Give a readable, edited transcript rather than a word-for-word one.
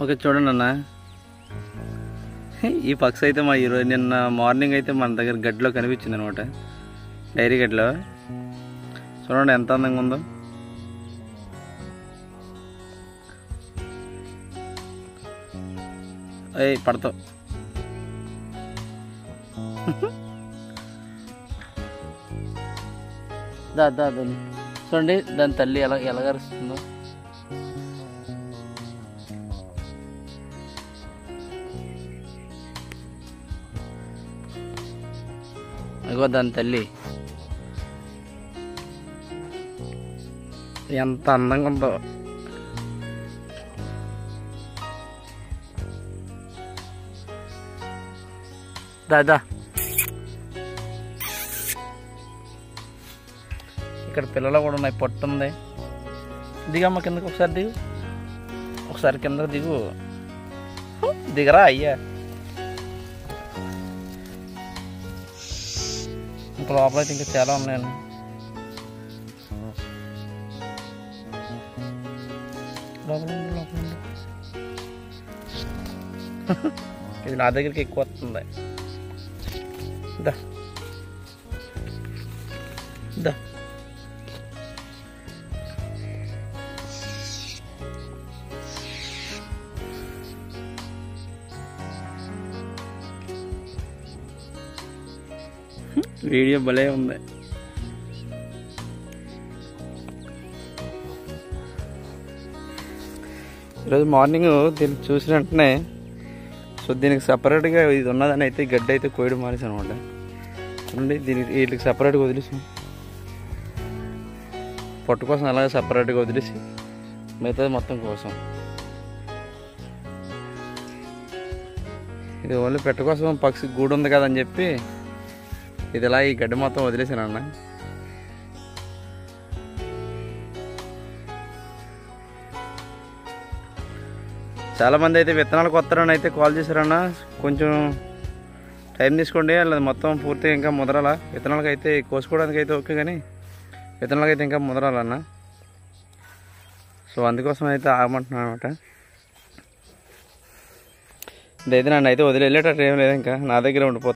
Okay చూడండి అన్న, ఈ పక్షి అయితే మా ఈరోజు నిన్న మార్నింగ్ అయితే మన దగ్గర గడ్డిలో కనిపించింది అనమాట, డైరీ గడ్డిలో. చూడండి ఎంత అందంగా ఉందో. అయ్యి పడతావు. దాన్ని చూడండి, దాని తల్లి ఎలా అరుస్తుందో. అగో దాని తల్లి ఎంత అందంగా ఉందో. దాదా ఇక్కడ పిల్లలు కూడా ఉన్నాయి, పొట్టు ఉంది. దిగమ్మ కిందకు, ఒకసారి దిగు, ఒకసారి కిందకు దిగు. దిగరా అయ్యా. ఇంకా లోపల అయితే ఇంకా చాలా ఉన్నాయండి. ఇది నా దగ్గరికి ఎక్కువ వస్తుంది. దా దా వీడియో భలే ఉంది. ఈరోజు మార్నింగ్ దీన్ని చూసిన వెంటనే దీనికి సపరేట్గా ఇది ఉన్నదని అయితే గడ్డి అయితే కోయడం మానేసి అనమాట. చూడండి, దీనికి వీటికి సపరేట్గా వదిలేసి, పొట్టు కోసం అలాగే సపరేట్గా వదిలేసి మిగతాది మొత్తం కోసం. ఇది ఓన్లీ పెట్ట కోసం, పక్షి గూడు ఉంది కదని చెప్పి ఇది ఇలా ఈ గడ్డి మొత్తం వదిలేసాను అన్న. చాలామంది అయితే విత్తనాలకు వస్తారని అయితే కాల్ చేశారన్న. కొంచెం టైం తీసుకోండి, అలా మొత్తం పూర్తిగా ఇంకా ముదరాల. విత్తనాలకు అయితే కోసుకోవడానికి అయితే ఓకే, కానీ విత్తనాలకు అయితే ఇంకా ముదరాలన్న. సో అందుకోసం అయితే ఆగమంటున్నాను అనమాట. ఇదైతే నన్ను అయితే వదిలి వెళ్ళేటట్టు ఏం లేదు, ఇంకా నా దగ్గర ఉండిపోతుంది.